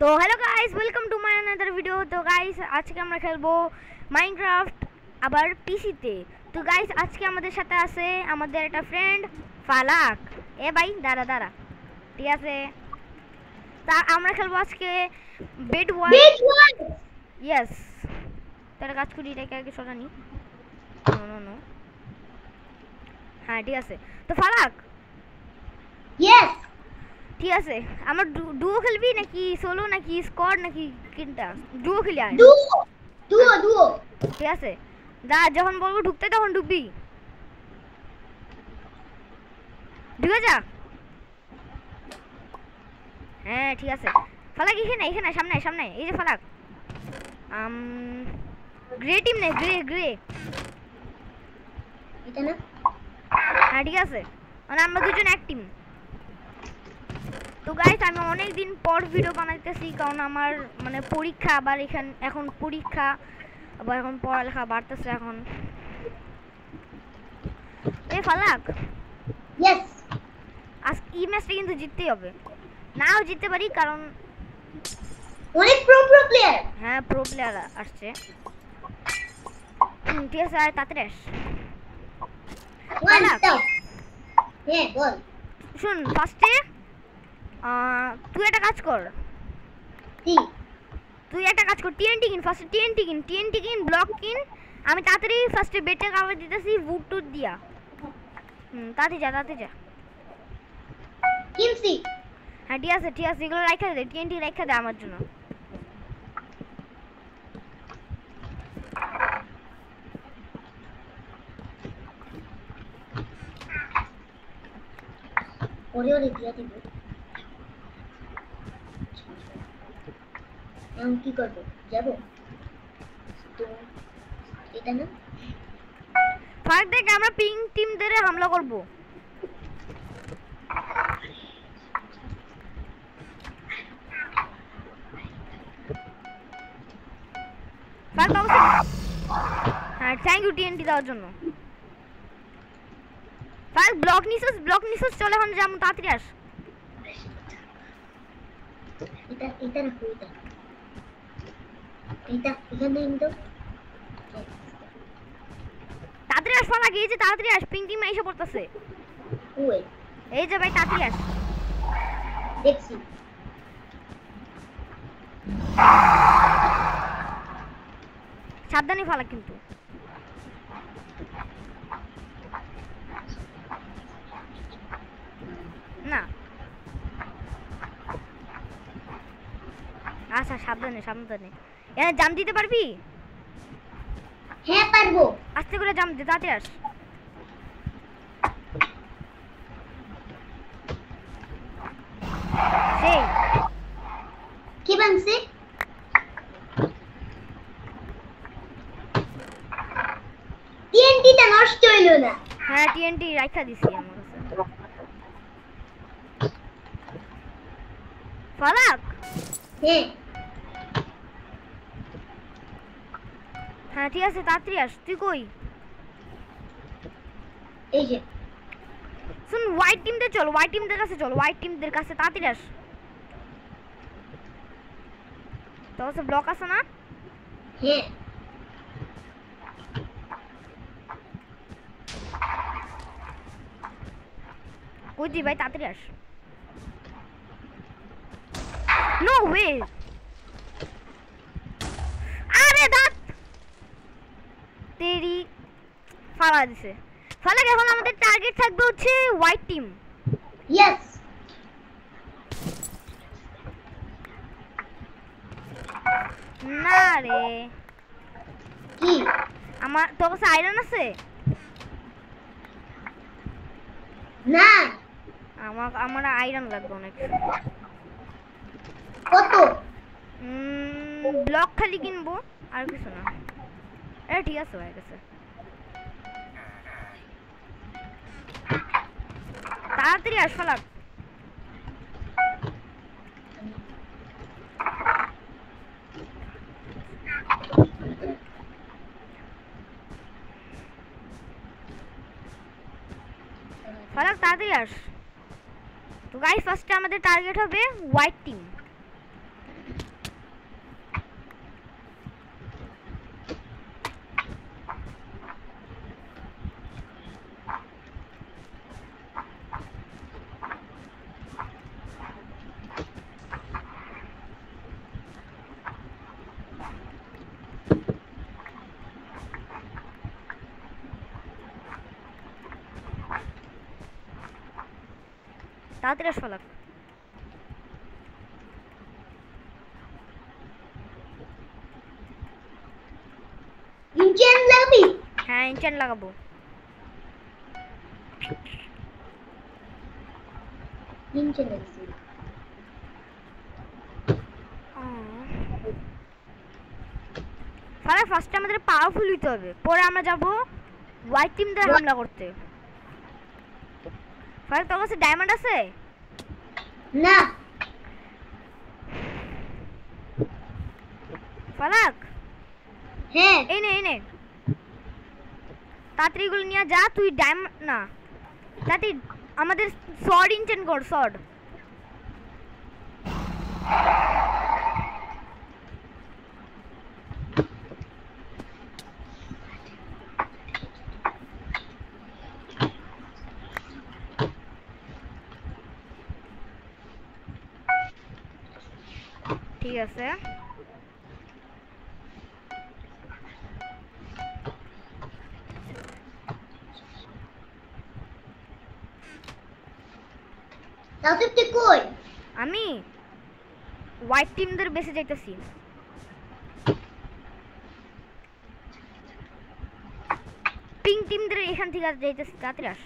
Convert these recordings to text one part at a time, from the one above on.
তো hello guys, welcome to my another video. তো guys আজকে আমরা খেলবো মাইনক্রাফট আবার পিসিতে। তো গাইস আজকে আমাদের সাথে আছে আমাদের একটা ফ্রেন্ড ফালাক। এ ভাই দাঁড়া দাঁড়া, ঠিক আছে? তা আমরা খেলবো আজকে বেড ওয়ার। ইয়েস, তাহলে কাজ করি, এটাকে আগে সরা নি। নো নো নো, হ্যাঁ ঠিক আছে। তো ফালাক, ইয়েস ঠিক আছে, আমরা ডুও খেলবি নাকি সোলো নাকি স্কোয়াড নাকি কোনটা? ডুও খেলি আর ডুও ঠিক আছে। দা যখন বলবো ঢুকতে তখন ঢুকবি, ঢুকে যা। হ্যাঁ ঠিক আছে। ফালাক এখানে এখানে সামনে সামনে, এই যে ফালাক। গ্রে টিম নেই, গ্রে গ্রে। এটা না? হ্যাঁ ঠিক আছে, মানে আমরা দুজন এক টিম। তো গাইস আমি অনেক দিন পর ভিডিও বানাইতেছি, কারণ আমার মানে পরীক্ষা, আবার এখন পরীক্ষা, আবার এখন পড়ালেখা বাড়তেছে এখন। এই ফালাক, ইয়েস আজ এই ম্যাচটা কিন্তু জিততেই হবে, নাও জিততে পারি কারণ অনেক প্রো প্লেয়ার। হ্যাঁ প্রো প্লেয়ার আসছে। ঠিক আছে, আর তাড়াতাড়ি আস। One stop. হ্যাঁ বল। শুন, ফার্স্টে তুই একটা কাজ কর, কি? তুই একটা কাজ কর, টিএনটি কিন, ফার্স্টে টিএনটি কিন, ব্লক কিন। আমি তাড়াতাড়ি ফার্স্টে বেটে কাভার দিতেছি উড টুড দিয়া। তাড়াতাড়ি যা। কিনছি। হ্যাঁ ঠিক আছে এগুলো রাখা দে, টিএনটি রাখা দে আমার জন্য। ওরে দিয়া দিব। আমি কি করব? যাব তো এটা না? ফার্স্ট থেকে আমরা পিং টিম ধরে হামলা করব। ফার্স্ট বাবু, হ্যাঁ থ্যাংক ইউ টিএনটি দেওয়ার জন্য। ফার্স্ট ব্লক নিছিস, চলে এখন যাম, তাড়াতাড়ি আস। এটা না এটা এখানে ইন্দো। তাড়াতাড়ি আস ফালাক, এই যে তাড়াতাড়ি আস, পিং টিম এসে পড়তেছে। ওই এই যে ভাই তাড়াতাড়ি আস। দেখছি। সাবধানে ফালাক কিন্তু। না আচ্ছা, সাবধানে এখানে জাম দিতে পারবি? হ্যাঁ পারবো। আস্তে করে জাম দে, তাড়াতাড়ি আস। সেই কি বানছে? টিএনটিটা নষ্ট হইলো না। হ্যাঁ টিএনটি রাখা দিছি আমার কাছে। ফালাক, হ্যাঁ ঠিক আছে, তাড়াতাড়ি আস। তুই কই? এই যে শুন, হোয়াইট টিমদের কাছে তাড়াতাড়ি আস। তোর কাছে ব্লক আছে না? হ্যাঁ কই দি ভাই, তাড়াতাড়ি আস। নো ওয়ে, আরে দাঁত তেরি, ফালা দিছে। ফালাক, এখন আমাদের টার্গেট থাকবে হচ্ছে হোয়াইট টিম। ইয়েস না রে, কি? আমার তোর কাছে আয়রন আছে? না। আমার আয়রন লাগবে অনেক। কত? ব্লক খালি কিনবো, আর কিছু না। ঠিক আছে, হয়ে গেছে। তাড়াতাড়ি আস ফালাক। ফালাক তাড়াতাড়ি আস। তো গাইস ফার্স্টে আমাদের টার্গেট হবে হোয়াইট টিম। তাড়াতাড়ি আস ফালাক। ইঞ্চেন লাগবি? হ্যাঁ ইনচেন্ট লাগাবো। ইঞ্চেন লাগছি। ফালাক ফার্স্টে আমাদের পাওয়ারফুল হইতে হবে, পরে আমরা যাব হোয়াইট টিমদের হামলা করতে। ফালাক তোর কাছে ডায়মন্ড আছে? না। ফালাক হ্যাঁ এই নে তাড়াতাড়ি এগুলো নিয়ে যা। তুই ডায়মন্ড না, তাড়াতাড়ি আমাদের সর্ড ইনচেন্ট কর, সর্ড। ঠিক আছে তাহলে তুই কই? আমি হোয়াইট টিমদের বেঁচে যাইতেছি। পিঙ্ক টিমদের এখান থেকে যাইতেছি। তাড়াতাড়ি আস,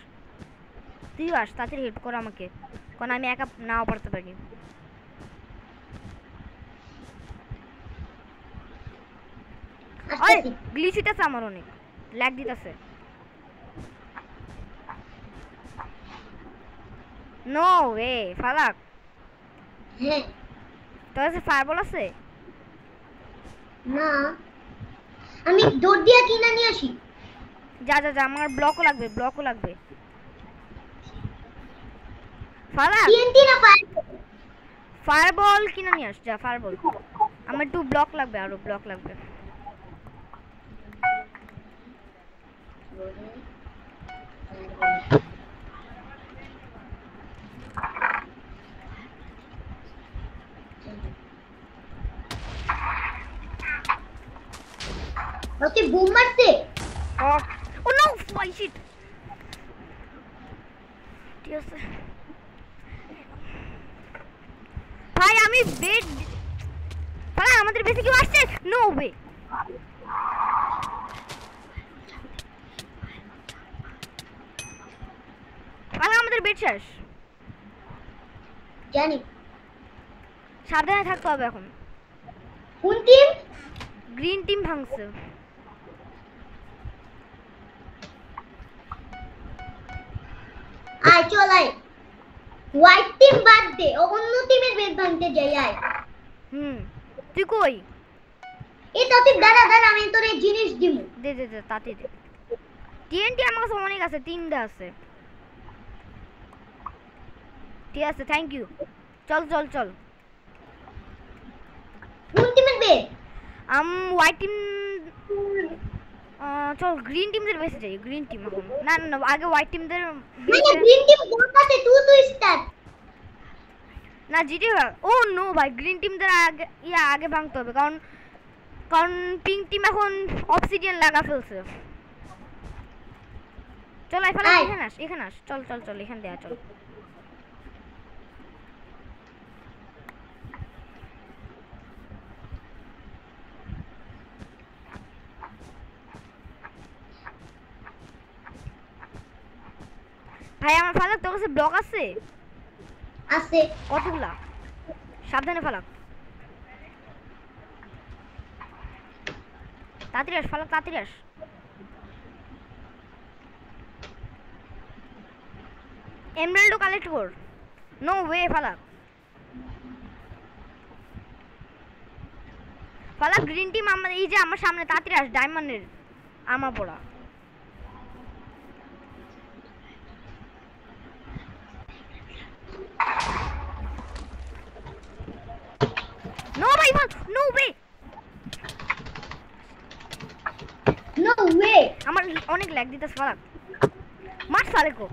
তুইও আস, তাড়াতাড়ি হেল্প কর আমাকে, কারণ আমি একা নাও পারতে পারি। ওই গ্লিচ হইতাছে আমার, অনেক ল্যাগ দিতেছে। নো ওয়ে ফালাক, হ্যাঁ তোর কাছে ফায়ারবল আছে? না, আমি দৌড় দিয়া কিনা নিয়ে আসি। যা যা যা, আমার ব্লকও লাগবে, ব্লকও লাগবে। ফালাক টিএনটি না ফায়ারবল কিনে নিয়ে আস, যা ফায়ারবল। আমার একটু ব্লক লাগবে, আরো ব্লক লাগবে। ওকে বুম মারতে। ও নো ফাই শিট। ঠিক আছে ভাই, আমি বেড। ভাই আমাদের বেশি কেউ আসছে? No way. ভাই আমাদের বেড শেষ। জানি। সাবধানে থাকতে হবে এখন। কোন টিম? গ্রিন টিম ভাঙছে। আয় চল আয়, হোয়াইট টিম বাদ দে, অন্য টিমের বেদ ভাঙতে যাই আয়। তুই কই? এই তো তুই দাঁড়া দাঁড়া, আমি তোর এই জিনিস দিমু। দে দে দে তাতে দে। টিএনটি আমার কাছে অনেক আছে, 3টা আছে। ঠিক আছে থ্যাংক ইউ। চল চল চল। কোন টিমের বেদ? White team. চল গ্রিন টিমদের বেঁচে যাই। গ্রিন টিম এখন না না না, আগে হোয়াইট টিমদের। মানে গ্রিন টিম গোটাতে তুই স্টার্ট না জিতে। ও নো ভাই, গ্রিন টিমদের আগে আগে ভাঙতে হবে, কারণ কারণ পিঙ্ক টিম এখন অবসিডিয়ান লাগা ফেলছে। চল এখানে এখানে আস, এখানে আস, চল চল চল, এখান দেয়া চল। ভাই আমার ফালাক, তোর কাছে ব্লক আছে? আছে। কতগুলা? সাবধানে ফালাক, তাড়াতাড়ি আস ফালাক, তাড়াতাড়ি আস। এমরাল্ডও কালেক্ট কর। নো ওয়ে ফালাক। ফালাক গ্রিন টিম আমার এই যে আমার সামনে, তাড়াতাড়ি আস। ডায়মন্ডের আমার পড়া। নো ভাই, নো ওয়ে। নো ওয়ে, আমার অনেক ল্যাগ দিতেছে ফালাক। মার সালেকো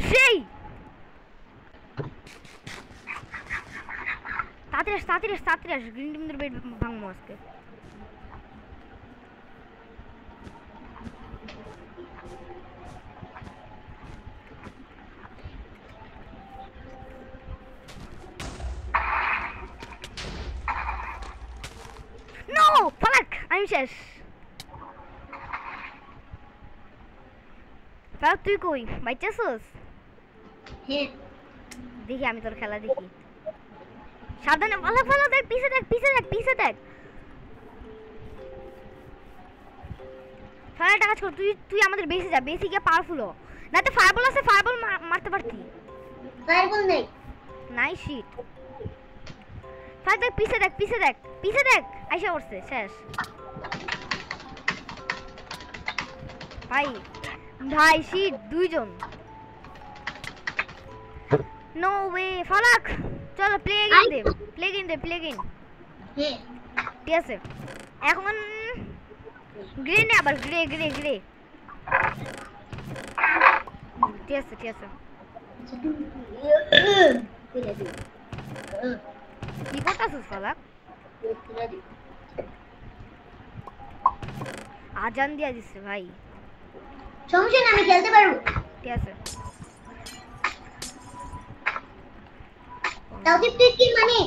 সেই। তাড়াতাড়ি আস, তাড়াতাড়ি আস, তাড়াতাড়ি আস। গ্রিন টিমদের বেড ভাঙবো আজকে। আমি শেষ। ফালাক তুই কই বাইচাছস? হ্যাঁ দেখি আমি তোর খেলা দেখি। সাবধানে ফালাক, ফালাক দেখ, পিছে দেখ, পিছে দেখ, পিছে দেখ। ফালাক কাজ কর, তুই তুই আমাদের বেসে যা, বেসে গিয়ে পাওয়ারফুল হ। না তো ফায়ারবল আছে, ফায়ারবল মারতে পারতি। ফায়ারবল নাই। নাই শিট। ফালাক দেখ, পিছে দেখ, পিছে দেখ, পিছে দেখ, আইসা পড়ছে, শেষ। ভাই ভাই শিট, দুইজন। নো ওয়ে ফালাক, চলো প্লে গেম দে, প্লে গেম দে, প্লে গেম। হ্যাঁ ঠিক আছে, এখন গ্রে নে, আবার গ্রে গ্রে গ্রে। ঠিক আছে ঠিক আছে। কি করতেছিস ফালাক? আজান দিয়া দিচ্ছে ভাই। সমস্যা না, আমি খেলতে পারবো। ঠিক আছে। তাও তুই কি মানে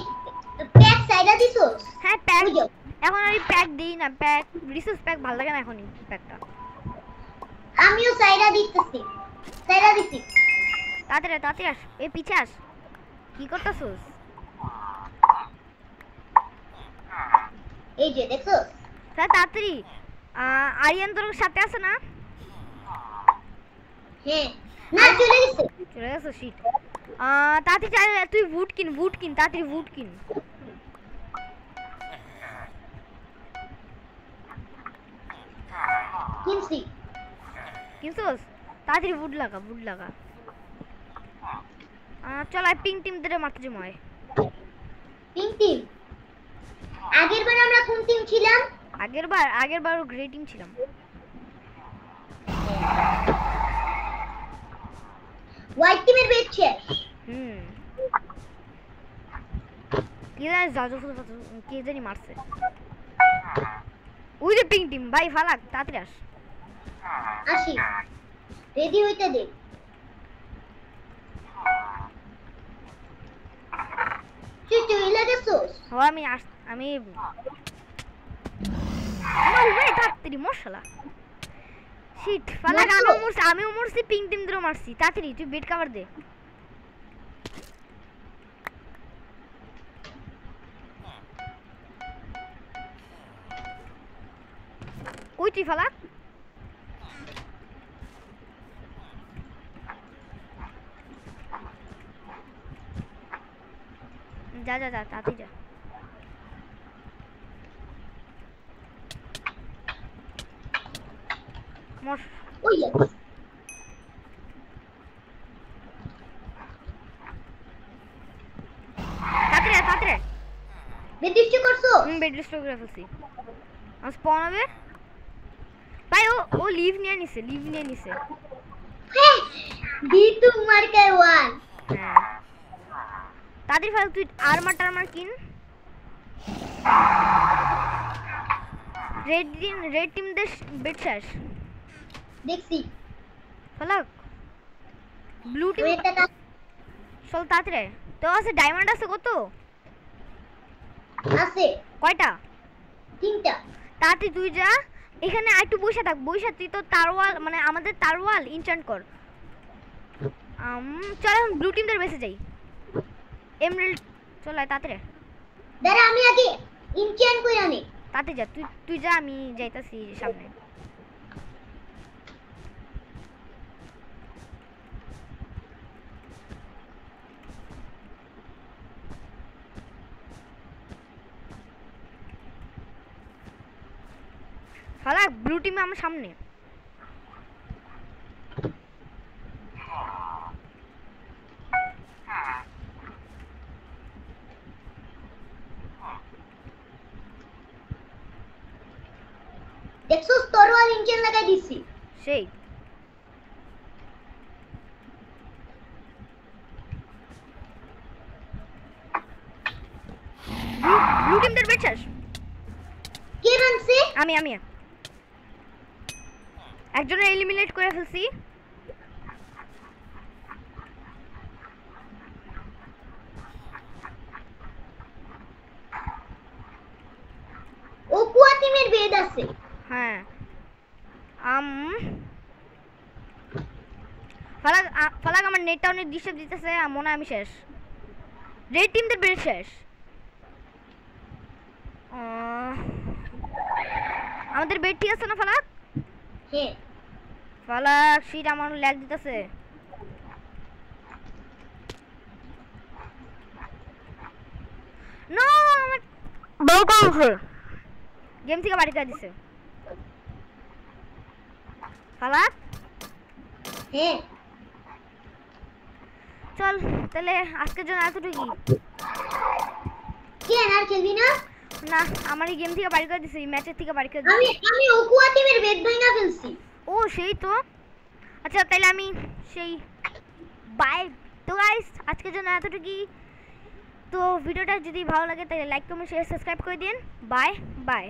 প্যাক সাইডা দিছস? হ্যাঁ প্যাক, বুঝো এখন আমি প্যাক দিই না, প্যাক রিসোর্স প্যাক ভালো লাগে না এখনই প্যাকটা। আমিও সাইডা দিতেছি, সাইডা দিছি। তাড়াতাড়ি তাড়াতাড়ি আস, এ পিছে আস। কি করতেছিস? এই যে দেখছস? তাড়াতাড়ি। আরিয়ান তোর সাথে আছে না? হ্যাঁ না চলে গেছে। চলে গেছে শিট। তাড়াতাড়ি তুই বুট কিন, বুট কিন, তাড়াতাড়ি বুট কিন। কিনছি। কিনছস? তাড়াতাড়ি বুট লাগা, বুট লাগা। চল আই পিং টিম ধরে মারতে যাবো। Pink team. আগের বার আমরা কোন টিম ছিলাম? আগের বারও গ্রে টিম ছিলাম। হোয়াইট টিমের বেচ শেষ। কি জানি কে জানি মারছে। ওই যে পিং টিম ভাই, ফালাক তাড়াতাড়ি আস। আসি, রেডি হইতে দে। তুই চলে গেছস? আমি আমার ভাই তাড়াতাড়ি মশলা শিট। ফালাক আমিও মরছি, পিং টিম ধরে মারছি। তাড়াতাড়ি তুই বেড কভার দে। কই তুই ফালাক? যা যা যা, তাড়াতাড়ি যা। মর। ওই তাড়াতাড়ি তাড়াতাড়ি। বেড ডিস্ট্রিক্ট করছো? বেড ডিস্ট্রয় করে ফেলছি। স্পন হবে ভাই। ও লিভ নিয়ে নিছে, লিভ নিয়ে নিছে। হ্যাঁ D2 মার্কার 1। হ্যাঁ তাড়াতাড়ি ফালাক, তুই আর্মার টার্মার কিন। রেড টিম দের বেড শেষ দেখছি। ফালাক ব্লু টিম ওই একটা কাজ চল তাড়াতাড়ি। তো আছে ডায়মন্ড আছে কত? আছে কয়টা? 3টা। তাড়াতাড়ি তুই যা, এখানে একটু বসে থাক, বসে তুই তো তারওয়াল মানে আমাদের তারওয়াল ইনচান্ট কর। চল এখন ব্লু টিমদের বেসে যাই। এমরাল্ড চল আয় তাড়াতাড়ি। দাঁড়া আমি আগে ইনচ্যান্ট কইরা নি। তাড়াতাড়ি যা, তুই যা, আমি যাইতাছি সামনে। ফালাক ব্লু টিমে আমার সামনে। দেখছস তরোয়াল ইনচ্যান্ট লাগাই দিছি। সেই ব্লু টিমদের বেচাস? কে বানছে? আমি একজনের এলিমিনেট করে ফেলছি। ও কুয়া টিমের বেদ আছে। হ্যাঁ ফালাক ফালাক আমার নেটটা অনেক ডিস্টার্ব দিতেছে, মনে হয় আমি শেষ। রেড টিমদের বেল শেষ। আমাদের বেড ঠিক আছে না ফালাক? হ্যাঁ ফালাক শিট আমার ল্যাগ দিতেছে। নো আমার বউ কইছে গেম থেকে বাড়ি করে দিছে। ফালাক হ্যাঁ চল তাহলে আজকের জন্য এতটুকুই। কেন আর খেলবি না? না আমার এই গেম থেকে বাড়ি করে দিছে, এই ম্যাচের থেকে বাড়ি করে দিছে। আমি ওকুয়া টিমের বেড ভাঙা ফেলছি। ও সেই তো। আচ্ছা তাহলে আমি সেই বাই। তো গাইস আজকের জন্য এতটুকুই। তো ভিডিওটা যদি ভালো লাগে তাহলে লাইক কমেন্ট শেয়ার সাবস্ক্রাইব করে দিন। Bye bye.